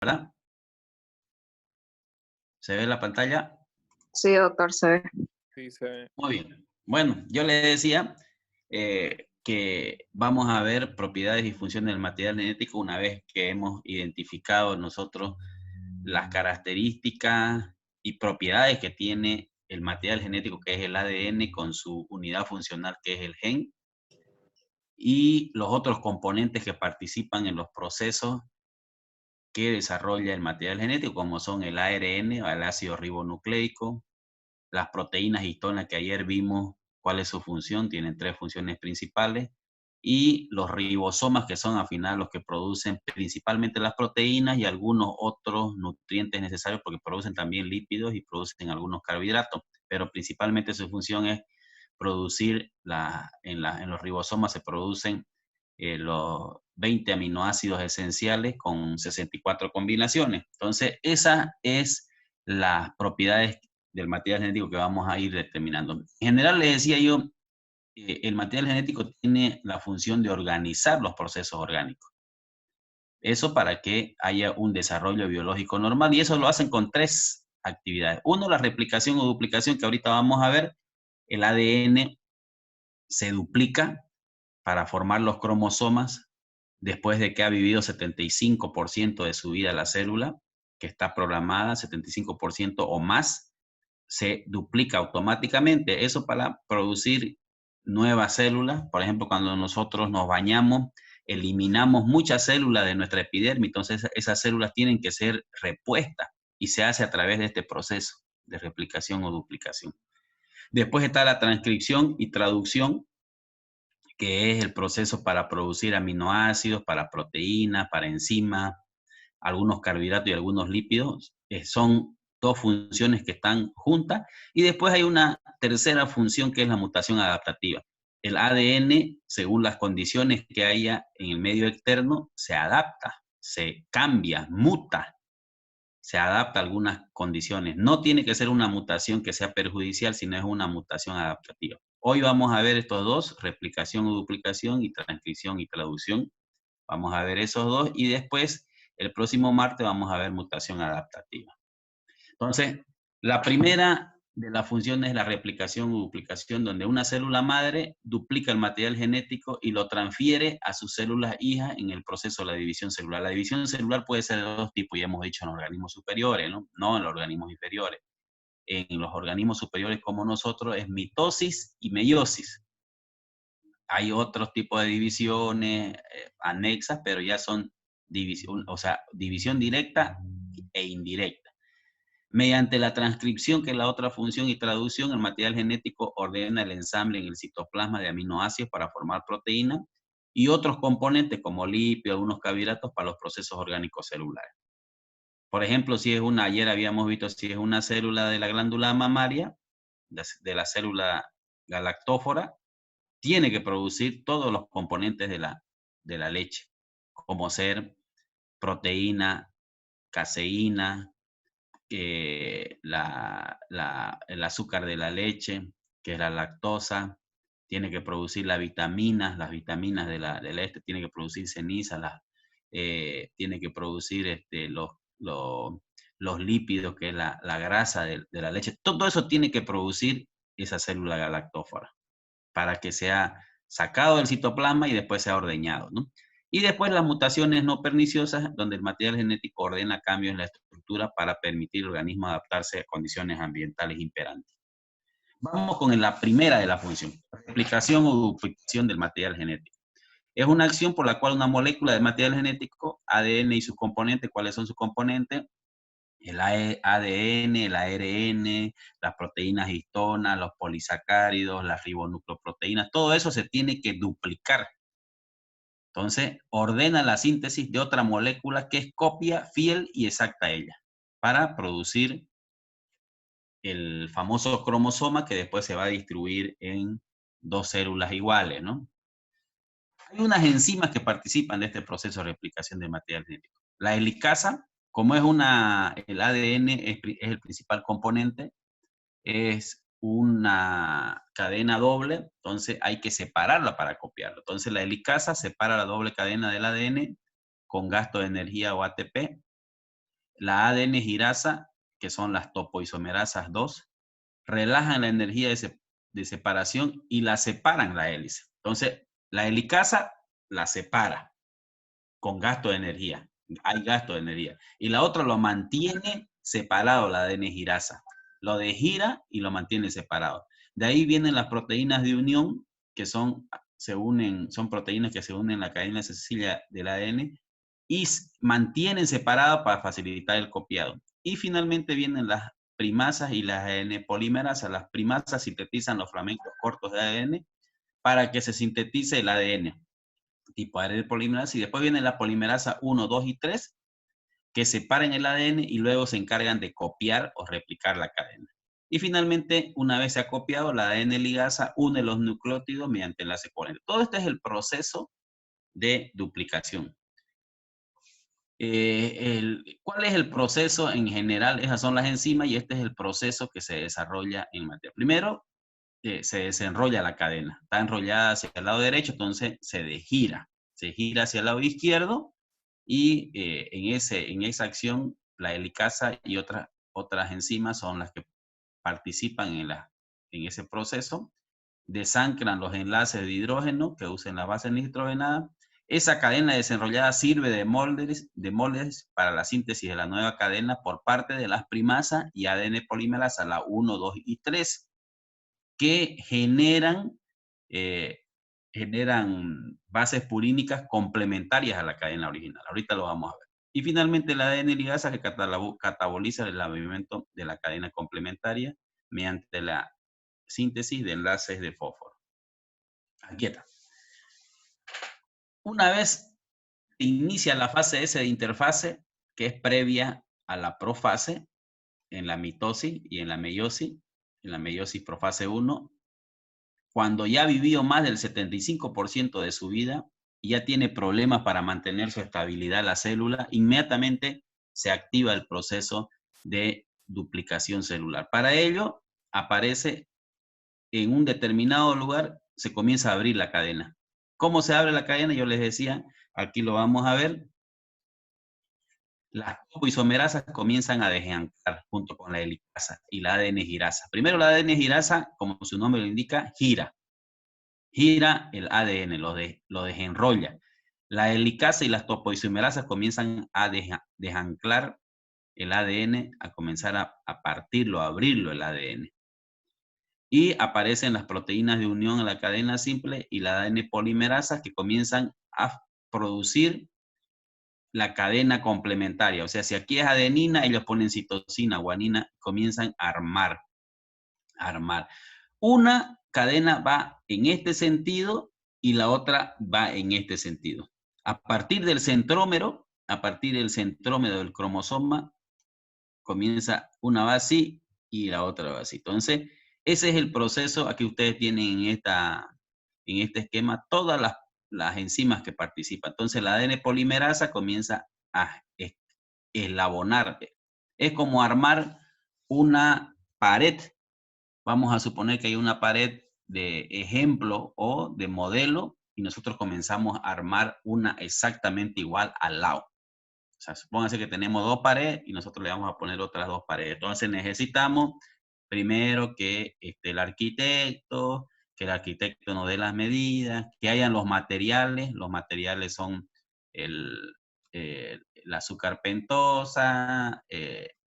¿Verdad? ¿Se ve la pantalla? Sí, doctor, se ve. Sí, se ve. Muy bien. Bueno, yo le decía que vamos a ver propiedades y funciones del material genético una vez que hemos identificado nosotros las características y propiedades que tiene el material genético, que es el ADN, con su unidad funcional, que es el gen, y los otros componentes que participan en los procesos que desarrolla el material genético, como son el ARN, el ácido ribonucleico, las proteínas histonas que ayer vimos cuál es su función, tienen 3 funciones principales, y los ribosomas, que son al final los que producen principalmente las proteínas y algunos otros nutrientes necesarios, porque producen también lípidos y producen algunos carbohidratos, pero principalmente su función es producir, en los ribosomas se producen los 20 aminoácidos esenciales con 64 combinaciones. Entonces, esa es las propiedades del material genético que vamos a ir determinando. En general, les decía yo, el material genético tiene la función de organizar los procesos orgánicos. Eso para que haya un desarrollo biológico normal, y eso lo hacen con 3 actividades. Uno, la replicación o duplicación, que ahorita vamos a ver. El ADN se duplica para formar los cromosomas después de que ha vivido 75% de su vida la célula, que está programada, 75% o más, se duplica automáticamente. Eso para producir nuevas células. Por ejemplo, cuando nosotros nos bañamos, eliminamos muchas células de nuestra epidermis, entonces esas células tienen que ser repuestas y se hace a través de este proceso de replicación o duplicación. Después está la transcripción y traducción, que es el proceso para producir aminoácidos, para proteínas, para enzimas, algunos carbohidratos y algunos lípidos. Son 2 funciones que están juntas. Y después hay una tercera función, que es la mutación adaptativa. El ADN, según las condiciones que haya en el medio externo, se adapta, se cambia, muta, se adapta a algunas condiciones. No tiene que ser una mutación que sea perjudicial, sino es una mutación adaptativa. Hoy vamos a ver estos 2, replicación o duplicación, y transcripción y traducción. Vamos a ver esos 2, y después, el próximo martes, vamos a ver mutación adaptativa. Entonces, la primera de las funciones es la replicación o duplicación, donde una célula madre duplica el material genético y lo transfiere a sus células hijas en el proceso de la división celular. La división celular puede ser de 2 tipos, ya hemos dicho, en organismos superiores, no en los organismos inferiores. En los organismos superiores como nosotros es mitosis y meiosis. Hay otros tipos de divisiones anexas, pero ya son división directa e indirecta. Mediante la transcripción, que es la otra función, y traducción, el material genético ordena el ensamble en el citoplasma de aminoácidos para formar proteínas y otros componentes como lípidos, algunos carbohidratos para los procesos orgánicos celulares. Por ejemplo, ayer habíamos visto, si es una célula de la glándula mamaria, de la célula galactófora, tiene que producir todos los componentes de la leche, como ser proteína, caseína, el azúcar de la leche, que es la lactosa, tiene que producir las vitaminas de la tiene que producir ceniza, tiene que producir los lípidos, que es la grasa de la leche. Todo eso tiene que producir esa célula galactófora para que sea sacado del citoplasma y después sea ordeñado, ¿no? Y después las mutaciones no perniciosas, donde el material genético ordena cambios en la estructura para permitir al organismo adaptarse a condiciones ambientales imperantes. Vamos con la primera de la función, replicación o duplicación del material genético. Es una acción por la cual una molécula de material genético, ADN y sus componentes, ¿cuáles son sus componentes? El ADN, el ARN, las proteínas histonas, los polisacáridos, las ribonucleoproteínas, todo eso se tiene que duplicar. Entonces, ordena la síntesis de otra molécula que es copia, fiel y exacta a ella, para producir el famoso cromosoma, que después se va a distribuir en 2 células iguales, ¿no? Hay unas enzimas que participan de este proceso de replicación de material genético. La helicasa, como el ADN es el principal componente, es una cadena doble, entonces hay que separarla para copiarlo. Entonces la helicasa separa la doble cadena del ADN con gasto de energía o ATP la ADN girasa, que son las topoisomerasas 2, relajan la energía de separación y la separan la hélice. Entonces, la helicasa la separa con gasto de energía. Hay gasto de energía. Y la otra lo mantiene separado, la ADN girasa. Lo degira y lo mantiene separado. De ahí vienen las proteínas de unión, que son proteínas que se unen en la cadena sencilla del ADN y mantienen separado para facilitar el copiado. Y finalmente vienen las primasas y las ADN polimerasas. Las primasas sintetizan los fragmentos cortos de ADN para que se sintetice el ADN tipo ADN polimerasa, y después viene la polimerasa 1, 2 y 3, que separan el ADN y luego se encargan de copiar o replicar la cadena. Y finalmente, una vez se ha copiado, la ADN ligasa une los nucleótidos mediante enlace covalente. Todo este es el proceso de duplicación. ¿Cuál es el proceso en general? Esas son las enzimas y este es el proceso que se desarrolla en materia. Primero, se desenrolla la cadena. Está enrollada hacia el lado derecho, entonces se gira hacia el lado izquierdo y en esa acción la helicasa y otras enzimas son las que participan en ese proceso. Desancran los enlaces de hidrógeno que usan la base nitrogenada. Esa cadena desenrollada sirve de moldes para la síntesis de la nueva cadena por parte de las primasas y ADN polimerasa, la 1, 2 y 3, que generan bases purínicas complementarias a la cadena original. Ahorita lo vamos a ver. Y finalmente la ADN ligasa que cataboliza el movimiento de la cadena complementaria mediante la síntesis de enlaces de fósforo. Aquí está. Una vez inicia la fase S de interfase, que es previa a la profase, en la mitosis y en la meiosis profase 1, cuando ya ha vivido más del 75% de su vida y ya tiene problemas para mantener su estabilidad la célula, inmediatamente se activa el proceso de duplicación celular. Para ello, aparece en un determinado lugar, se comienza a abrir la cadena. ¿Cómo se abre la cadena? Yo les decía, aquí lo vamos a ver. Las topoisomerasas comienzan a desanclar junto con la helicasa y la ADN girasa. Primero la ADN girasa, como su nombre lo indica, gira el ADN, lo desenrolla. La helicasa y las topoisomerasas comienzan a desanclar el ADN, a comenzar a partirlo, a abrirlo el ADN. Y aparecen las proteínas de unión en la cadena simple y la ADN polimerasa que comienzan a producir la cadena complementaria. O sea, si aquí es adenina, ellos ponen citosina, guanina, comienzan a armar. Una cadena va en este sentido y la otra va en este sentido. A partir del centrómero del cromosoma, comienza una va así y la otra va así. Entonces, ese es el proceso. Aquí ustedes tienen en este esquema todas las enzimas que participan. Entonces, la ADN polimerasa comienza a eslabonar. Es como armar una pared. Vamos a suponer que hay una pared de ejemplo o de modelo y nosotros comenzamos a armar una exactamente igual al lado. O sea, supónganse que tenemos dos paredes y nosotros le vamos a poner otras dos paredes. Entonces necesitamos primero que el arquitecto nos dé las medidas, que hayan los materiales. Los materiales son el azúcar pentosa,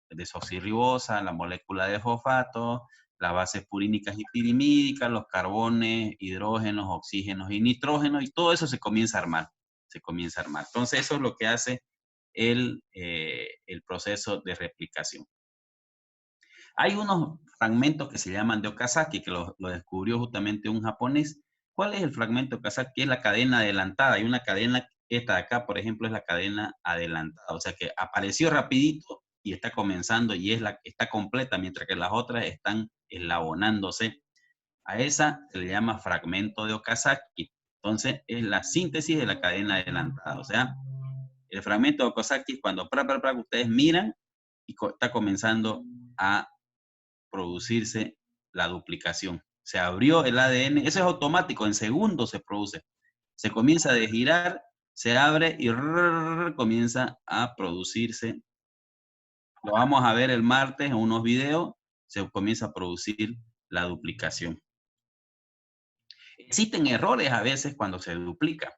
desoxirribosa, la molécula de fosfato, las bases purínicas y pirimídicas, los carbones, hidrógenos, oxígenos y nitrógenos, y todo eso se comienza a armar. Entonces eso es lo que hace el proceso de replicación. Hay unos fragmentos que se llaman de Okazaki, que lo descubrió justamente un japonés. ¿Cuál es el fragmento de Okazaki? Es la cadena adelantada. Hay una cadena, esta de acá, por ejemplo, es la cadena adelantada. O sea que apareció rapidito y está comenzando y está completa, mientras que las otras están eslabonándose. A esa se le llama fragmento de Okazaki. Entonces, es la síntesis de la cadena adelantada. O sea, el fragmento de Okazaki es cuando ustedes miran y está comenzando a producirse la duplicación. Se abrió el ADN, eso es automático, en segundos se produce. Se comienza a desgirar, se abre y comienza a producirse lo vamos a ver el martes en unos videos, se comienza a producir la duplicación. Existen errores a veces cuando se duplica,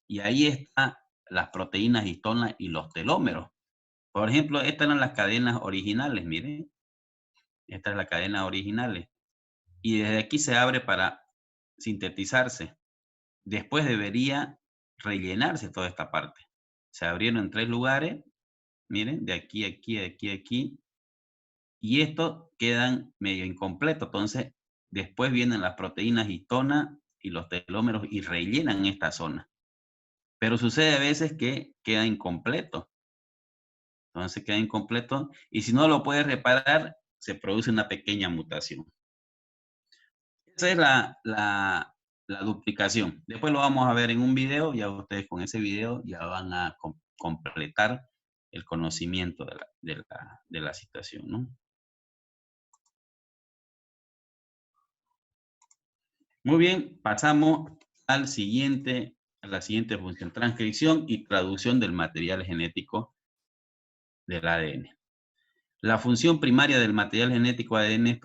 y ahí están las proteínas histona y los telómeros. Por ejemplo, estas eran las cadenas originales, miren. Esta es la cadena original. Y desde aquí se abre para sintetizarse. Después debería rellenarse toda esta parte. Se abrieron en 3 lugares. Miren, de aquí, aquí, aquí, aquí. Y estos quedan medio incompletos. Entonces, después vienen las proteínas histona y los telómeros y rellenan esta zona. Pero sucede a veces que queda incompleto. Entonces queda incompleto. Y si no lo puedes reparar, se produce una pequeña mutación. Esa es la duplicación. Después lo vamos a ver en un video. Ya ustedes con ese video ya van a completar el conocimiento de la situación, ¿no? Muy bien, pasamos a la siguiente función, transcripción y traducción del material genético del ADN. La función primaria del material genético ADN es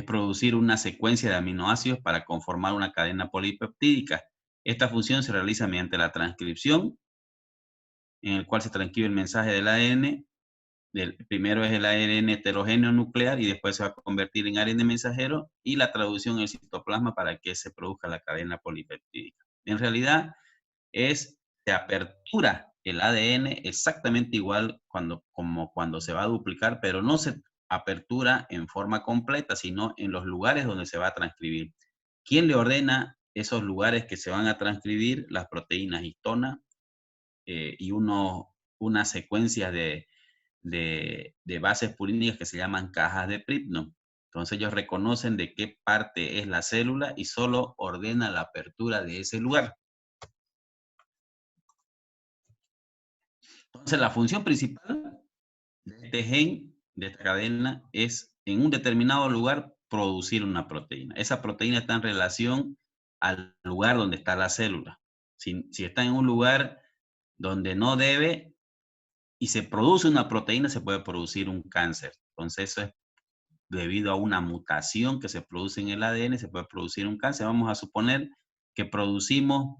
producir una secuencia de aminoácidos para conformar una cadena polipeptídica. Esta función se realiza mediante la transcripción, en el cual se transcribe el mensaje del ADN. Primero es el ARN heterogéneo nuclear y después se va a convertir en ARN mensajero, y la traducción en el citoplasma para que se produzca la cadena polipeptídica. En realidad se apertura el ADN exactamente igual como cuando se va a duplicar, pero no se apertura en forma completa, sino en los lugares donde se va a transcribir. ¿Quién le ordena esos lugares que se van a transcribir? Las proteínas histona y unas secuencias de bases purínicas que se llaman cajas de Pribnum. Entonces ellos reconocen de qué parte es la célula y solo ordena la apertura de ese lugar. Entonces la función principal de este gen, de esta cadena, es en un determinado lugar producir una proteína. Esa proteína está en relación al lugar donde está la célula. Si está en un lugar donde no debe y se produce una proteína, se puede producir un cáncer. Entonces eso es debido a una mutación que se produce en el ADN, se puede producir un cáncer. Vamos a suponer que producimos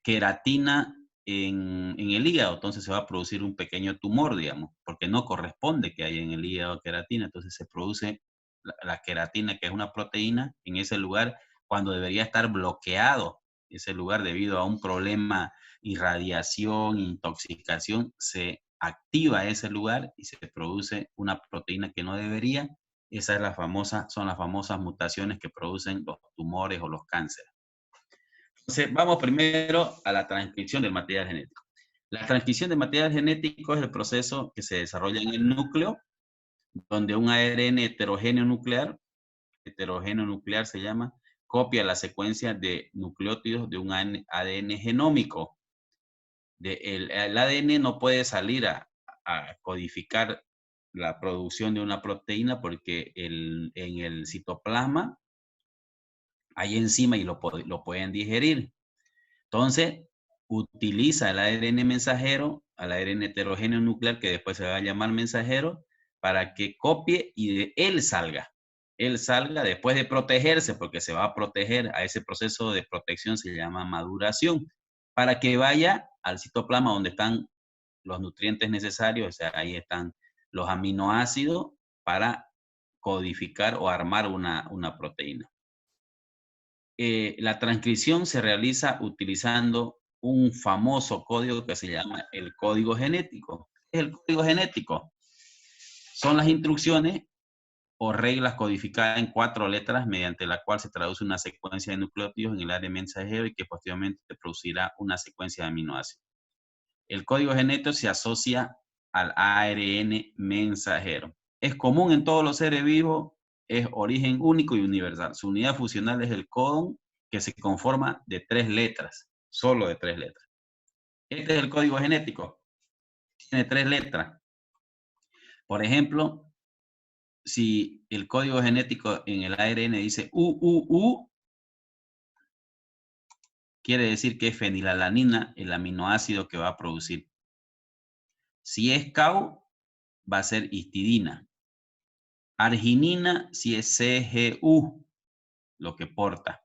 queratina en el hígado, entonces se va a producir un pequeño tumor, digamos, porque no corresponde que haya en el hígado queratina, entonces se produce la queratina, que es una proteína, en ese lugar cuando debería estar bloqueado ese lugar debido a un problema, irradiación, intoxicación, se activa ese lugar y se produce una proteína que no debería. Esas son las famosas mutaciones que producen los tumores o los cánceres. Entonces, vamos primero a la transcripción del material genético. La transcripción del material genético es el proceso que se desarrolla en el núcleo, donde un ARN heterogéneo nuclear se llama, copia la secuencia de nucleótidos de un ADN genómico. El ADN no puede salir a codificar la producción de una proteína porque en el citoplasma hay enzima y lo pueden digerir. Entonces, utiliza el ARN mensajero, al ARN heterogéneo nuclear, que después se va a llamar mensajero, para que copie y de él salga. Él salga después de protegerse, porque se va a proteger. A ese proceso de protección se llama maduración, para que vaya al citoplasma donde están los nutrientes necesarios, o sea, ahí están los aminoácidos para codificar o armar una proteína. La transcripción se realiza utilizando un famoso código que se llama el código genético. ¿Qué es el código genético? Son las instrucciones o reglas codificadas en 4 letras mediante la cual se traduce una secuencia de nucleótidos en el ARN mensajero y que posteriormente producirá una secuencia de aminoácidos. El código genético se asocia al ARN mensajero. Es común en todos los seres vivos, es origen único y universal. Su unidad funcional es el codón, que se conforma de 3 letras, solo de 3 letras. Este es el código genético. Tiene 3 letras. Por ejemplo, si el código genético en el ARN dice UUU, quiere decir que es fenilalanina, el aminoácido que va a producir Si es CAU, va a ser histidina. Arginina, si es CGU, lo que porta.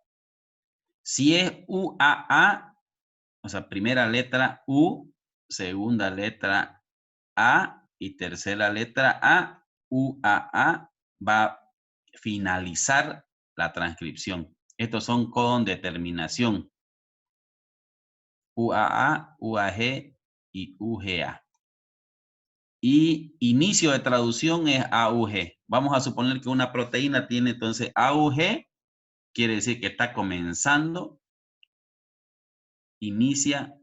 Si es UAA, o sea, primera letra U, segunda letra A y tercera letra A, UAA va a finalizar la transcripción. Estos son con determinación. UAA, UAG y UGA. Y inicio de traducción es AUG. Vamos a suponer que una proteína tiene entonces AUG, quiere decir que está comenzando, inicia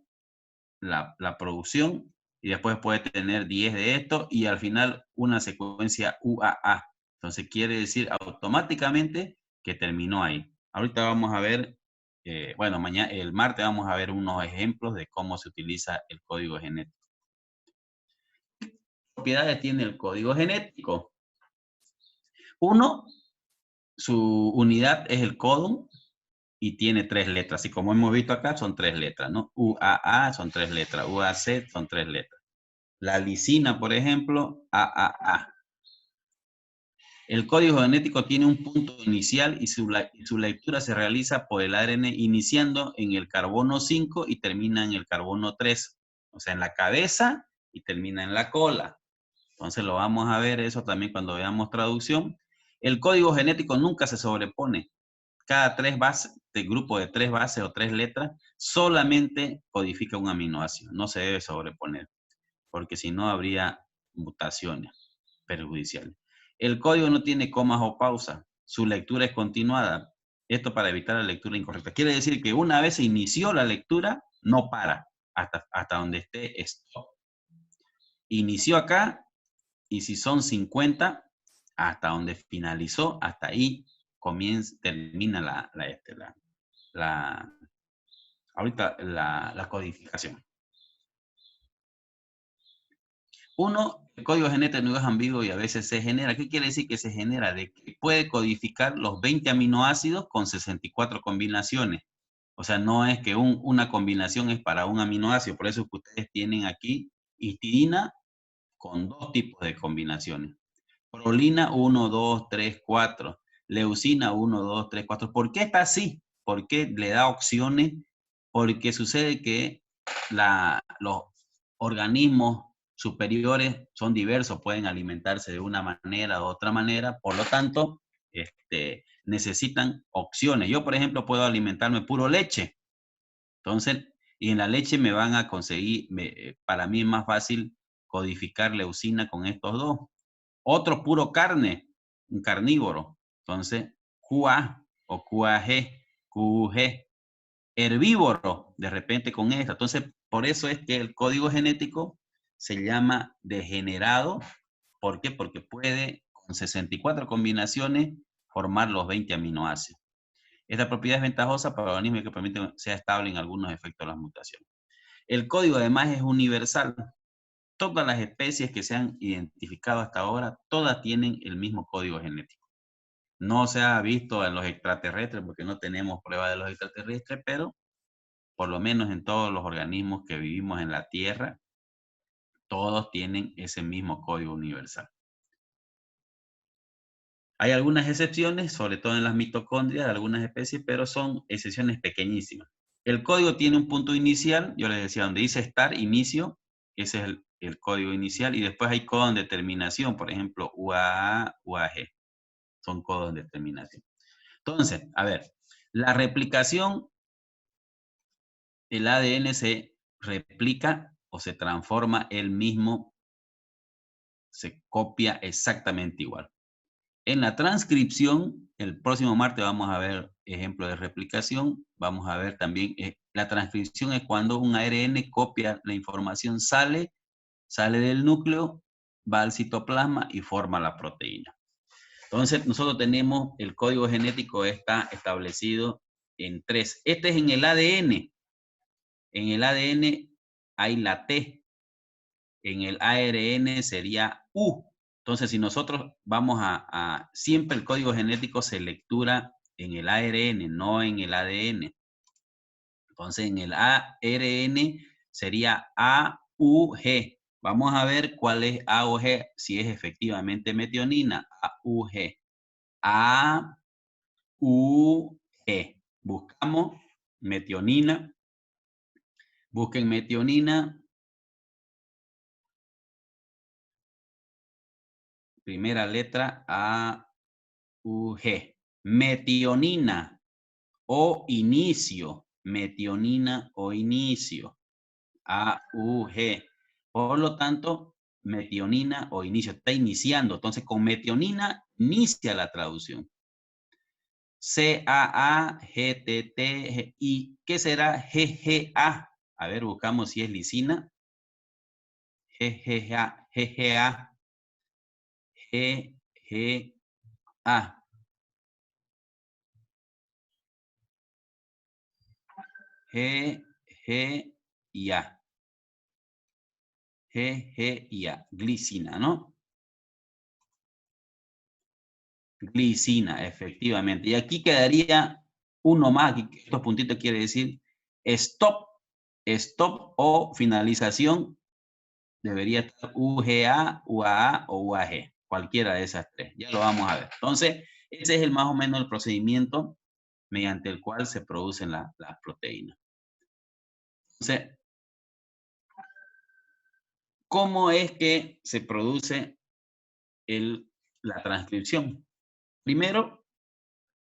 la producción y después puede tener 10 de esto y al final una secuencia UAA. Entonces quiere decir automáticamente que terminó ahí. Ahorita vamos a ver, bueno, mañana, el martes vamos a ver unos ejemplos de cómo se utiliza el código genético. ¿Qué propiedades tiene el código genético? Uno, su unidad es el codón y tiene 3 letras. Y como hemos visto acá, son 3 letras, ¿no? UAA son 3 letras, UAC son 3 letras. La lisina, por ejemplo, AAA. El código genético tiene un punto inicial y su lectura se realiza por el ARN iniciando en el carbono 5 y termina en el carbono 3. O sea, en la cabeza y termina en la cola. Entonces lo vamos a ver eso también cuando veamos traducción. El código genético nunca se sobrepone. Cada 3 bases, de grupo de 3 bases o 3 letras, solamente codifica un aminoácido. No se debe sobreponer, porque si no habría mutaciones perjudiciales. El código no tiene comas o pausas. Su lectura es continuada. Esto para evitar la lectura incorrecta. Quiere decir que una vez se inició la lectura, no para hasta donde esté stop. Inició acá y si son 50, hasta donde finalizó, hasta ahí termina la codificación. Uno, el código genético no es ambiguo y a veces se genera. ¿Qué quiere decir que se genera? De que puede codificar los 20 aminoácidos con 64 combinaciones. O sea, no es que una combinación es para un aminoácido. Por eso es que ustedes tienen aquí histidina con 2 tipos de combinaciones. Prolina 1, 2, 3, 4. Leucina 1, 2, 3, 4. ¿Por qué está así? ¿Por qué le da opciones? Porque sucede que los organismos superiores son diversos, pueden alimentarse de una manera u otra manera, por lo tanto, necesitan opciones. Yo, por ejemplo, puedo alimentarme puro leche. Entonces, y en la leche me van a conseguir, para mí es más fácil codificar leucina con estos dos. Otro puro carne, un carnívoro. Entonces, QA o QAG, QG. Herbívoro, de repente con esta. Entonces, por eso es que el código genético se llama degenerado. ¿Por qué? Porque puede, con 64 combinaciones, formar los 20 aminoácidos. Esta propiedad es ventajosa para organismos que permiten que sea estable en algunos efectos de las mutaciones. El código además es universal. Todas las especies que se han identificado hasta ahora, todas tienen el mismo código genético. No se ha visto en los extraterrestres porque no tenemos prueba de los extraterrestres, pero por lo menos en todos los organismos que vivimos en la Tierra, todos tienen ese mismo código universal. Hay algunas excepciones, sobre todo en las mitocondrias de algunas especies, pero son excepciones pequeñísimas. El código tiene un punto inicial, yo les decía, donde dice start, inicio, ese es el código inicial, y después hay códigos de terminación, por ejemplo, UAA, UAG, son códigos de terminación. Entonces, a ver, la replicación, el ADN se replica o se transforma él mismo, se copia exactamente igual. En la transcripción, el próximo martes vamos a ver ejemplos de replicación. Vamos a ver también, la transcripción es cuando un ARN copia la información, sale del núcleo, va al citoplasma y forma la proteína. Entonces, nosotros tenemos el código genético está establecido en 3. Este es en el ADN. En el ADN hay la T. En el ARN sería U. Entonces, si nosotros vamos siempre el código genético se lectura en el ARN, no en el ADN. Entonces, en el ARN sería AUG. Vamos a ver cuál es A o G, si es efectivamente metionina. A, U, G. A, U, G. Buscamos metionina. Busquen metionina. Primera letra A, U, G. Metionina o inicio. Metionina o inicio. A, U, G. Por lo tanto, metionina o inicio. Está iniciando. Entonces, con metionina inicia la traducción. CAA, GTT, ¿y qué será GGA? A ver, buscamos si es lisina. GGA, GGA, GGA. G, G y A. G, G y A. Glicina, ¿no? Glicina, efectivamente. Y aquí quedaría uno más. Estos puntitos quiere decir stop. Stop o finalización. Debería estar UGA, UAA o UAG. Cualquiera de esas tres. Ya lo vamos a ver. Entonces, ese es el más o menos el procedimiento mediante el cual se producen las proteínas. Entonces, ¿cómo es que se produce la transcripción? Primero,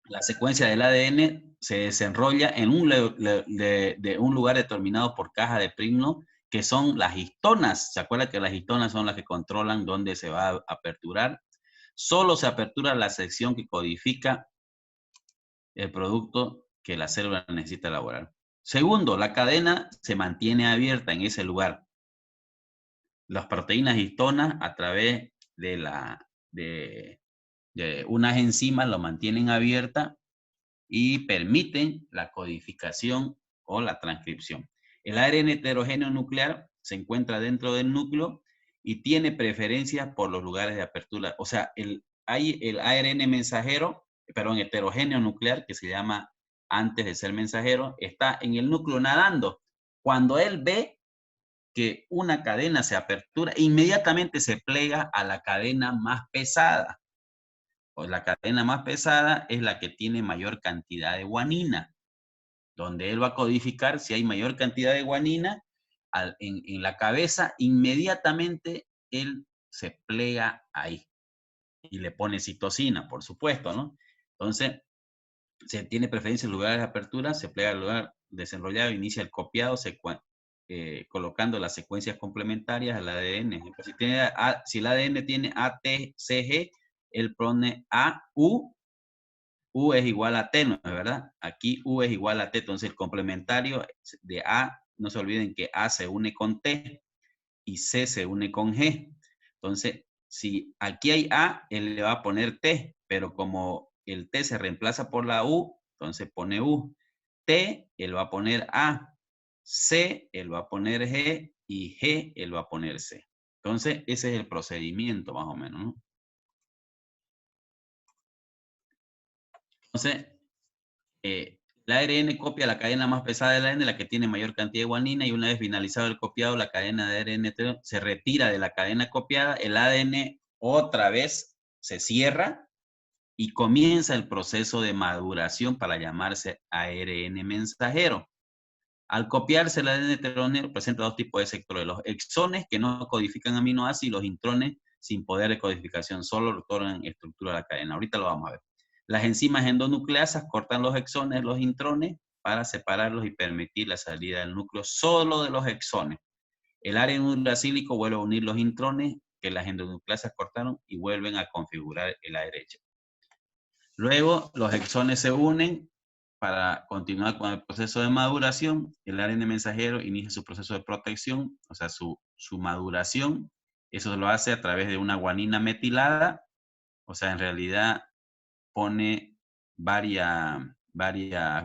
la secuencia del ADN se desenrolla en un lugar determinado por caja de Prigno, que son las histonas. ¿Se acuerda que las histonas son las que controlan dónde se va a aperturar? Solo se apertura la sección que codifica el producto que la célula necesita elaborar. Segundo, la cadena se mantiene abierta en ese lugar. Las proteínas histonas, a través de unas enzimas, lo mantienen abierta y permiten la codificación o la transcripción. El ARN heterogéneo nuclear se encuentra dentro del núcleo y tiene preferencia por los lugares de apertura. O sea, hay el ARN mensajero, perdón, heterogéneo nuclear, que se llama antes de ser mensajero, está en el núcleo nadando. Cuando él ve que una cadena se apertura, inmediatamente se plega a la cadena más pesada. Pues la cadena más pesada es la que tiene mayor cantidad de guanina, donde él va a codificar si hay mayor cantidad de guanina en la cabeza, inmediatamente él se plega ahí y le pone citosina, por supuesto, ¿no? Entonces, se tiene preferencia en lugares de apertura, se plega al lugar desenrollado, inicia el copiado, colocando las secuencias complementarias al ADN. Si el ADN tiene ATCG, él pone AU, U es igual a T, ¿no es verdad? Aquí U es igual a T, entonces el complementario de A, no se olviden que A se une con T y C se une con G. Entonces, si aquí hay A, él le va a poner T, pero como el T se reemplaza por la U, entonces pone U. T, él va a poner A. C, él va a poner G y G, él va a poner C. Entonces, ese es el procedimiento más o menos, ¿no? Entonces, el ARN copia la cadena más pesada del ARN, la que tiene mayor cantidad de guanina, y una vez finalizado el copiado, la cadena de ARN se retira de la cadena copiada, el ADN otra vez se cierra y comienza el proceso de maduración para llamarse ARN mensajero. Al copiarse el ADN heterogéneo presenta dos tipos de sectores: los exones, que no codifican aminoácidos, y los intrones sin poder de codificación, solo otorgan estructura a la cadena. Ahorita lo vamos a ver. Las enzimas endonucleasas cortan los exones, los intrones, para separarlos y permitir la salida del núcleo solo de los exones. El ARN uracílico vuelve a unir los intrones que las endonucleasas cortaron y vuelven a configurar el ARH. Luego, los exones se unen para continuar con el proceso de maduración. El ARN mensajero inicia su proceso de protección, o sea, su maduración. Eso lo hace a través de una guanina metilada. O sea, en realidad pone varias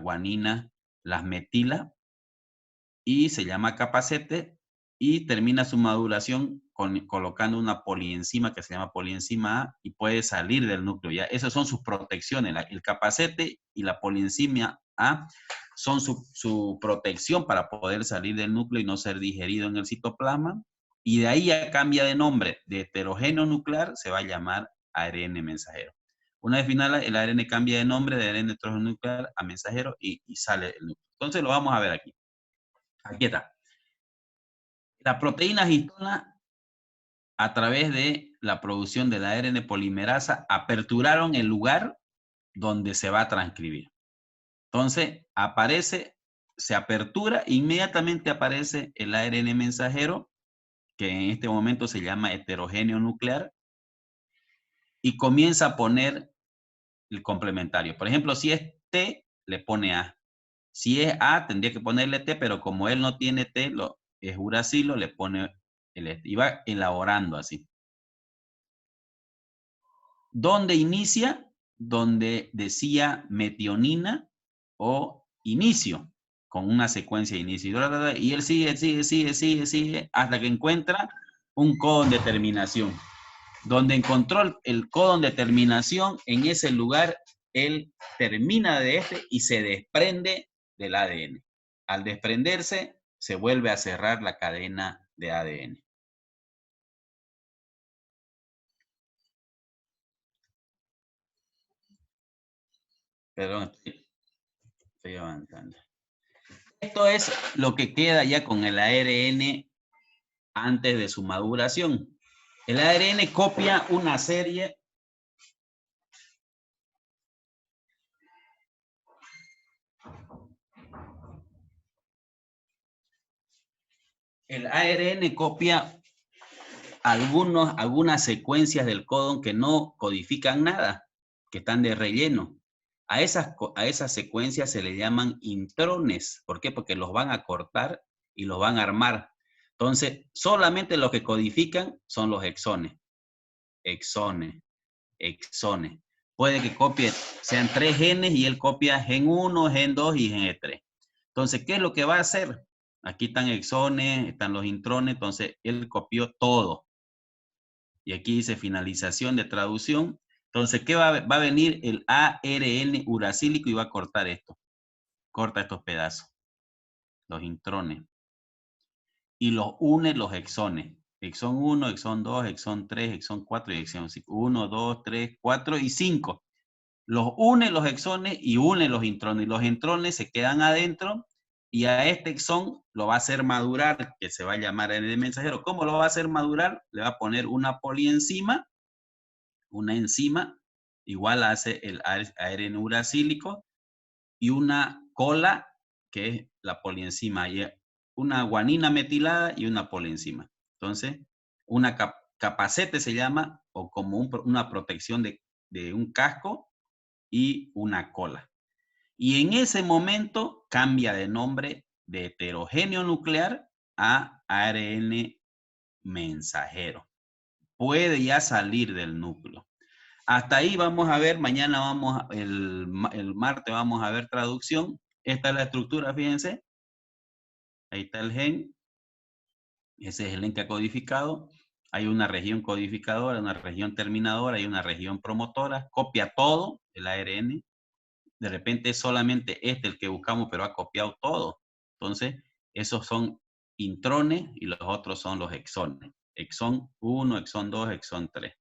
guaninas, las metila y se llama capacete, y termina su maduración colocando una polienzima que se llama polienzima A y puede salir del núcleo. ¿Ya? Esas son sus protecciones. El capacete y la polienzima A son su protección para poder salir del núcleo y no ser digerido en el citoplasma. Y de ahí ya cambia de nombre. De heterogéneo nuclear se va a llamar ARN mensajero. Una vez final, el ARN cambia de nombre de ARN heterogéneo nuclear a mensajero y sale el núcleo. Entonces lo vamos a ver aquí. Aquí está. La proteína histona, a través de la producción de la ARN polimerasa, aperturaron el lugar donde se va a transcribir. Entonces, aparece, se apertura, inmediatamente aparece el ARN mensajero, que en este momento se llama heterogéneo nuclear, y comienza a poner el complementario. Por ejemplo, si es T, le pone A. Si es A, tendría que ponerle T, pero como él no tiene T, es uracilo, le pone el T. Y va elaborando así. ¿Dónde inicia? Donde decía metionina o inicio, con una secuencia de inicio. Y él sigue, hasta que encuentra un codón de terminación. Donde encontró el codón de terminación, en ese lugar, él termina de este y se desprende del ADN. Al desprenderse, se vuelve a cerrar la cadena de ADN. Perdón, estoy avanzando. Esto es lo que queda ya con el ARN antes de su maduración. El ARN copia una serie algunas secuencias del codón que no codifican nada, que están de relleno. A esas secuencias se le llaman intrones. ¿Por qué? Porque los van a cortar y los van a armar. Entonces, solamente los que codifican son los exones. Exones. Puede que copie, sean 3 genes y él copia gen 1, gen 2 y gen 3. Entonces, ¿qué es lo que va a hacer? Aquí están exones, están los intrones, entonces él copió todo. Y aquí dice finalización de traducción. Entonces, ¿qué va a venir? El ARN uracílico y va a cortar esto. Corta estos pedazos, los intrones. Y los une los exones. Exón 1, exón 2, exón 3, exón 4 y exón 5. 1, 2, 3, 4 y 5. Los une los exones y une los intrones. Y los intrones se quedan adentro y a este exón lo va a hacer madurar, que se va a llamar ARN mensajero. ¿Cómo lo va a hacer madurar? Le va a poner una polienzima, una enzima, igual hace el ARN uracílico, y una cola, que es la polienzima, y una guanina metilada y una polienzima. Entonces, una capacete se llama, o como una protección de un casco y una cola. Y en ese momento cambia de nombre de heterogéneo nuclear a ARN mensajero. Puede ya salir del núcleo. Hasta ahí vamos a ver, mañana el martes vamos a ver traducción. Esta es la estructura, fíjense. Ahí está el gen. Ese es el gen que ha codificado. Hay una región codificadora, una región terminadora, hay una región promotora. Copia todo el ARN. De repente es solamente el que buscamos, pero ha copiado todo. Entonces, esos son intrones y los otros son los exones. Exón 1, exón 2, exón 3.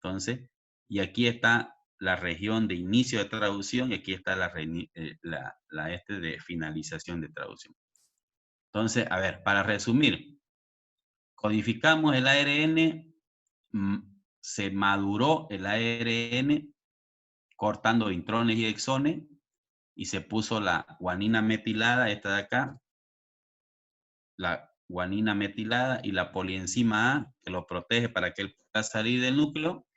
Entonces, y aquí está la región de inicio de traducción y aquí está la de finalización de traducción. Entonces, a ver, para resumir, codificamos el ARN, se maduró el ARN cortando intrones y exones y se puso la guanina metilada, esta de acá, la guanina metilada y la polienzima A, que lo protege para que él pueda salir del núcleo.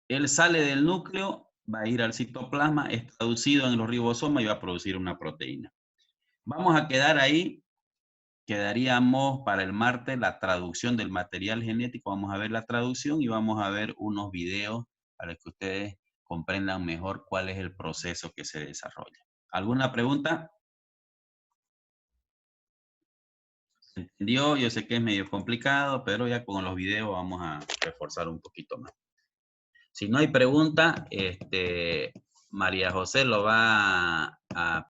Él sale del núcleo, va a ir al citoplasma, es traducido en los ribosomas y va a producir una proteína. Vamos a quedar ahí, quedaríamos para el martes la traducción del material genético, vamos a ver la traducción y vamos a ver unos videos para que ustedes comprendan mejor cuál es el proceso que se desarrolla. ¿Alguna pregunta? ¿Se entendió? Yo sé que es medio complicado, pero ya con los videos vamos a reforzar un poquito más. Si no hay pregunta, María José lo va a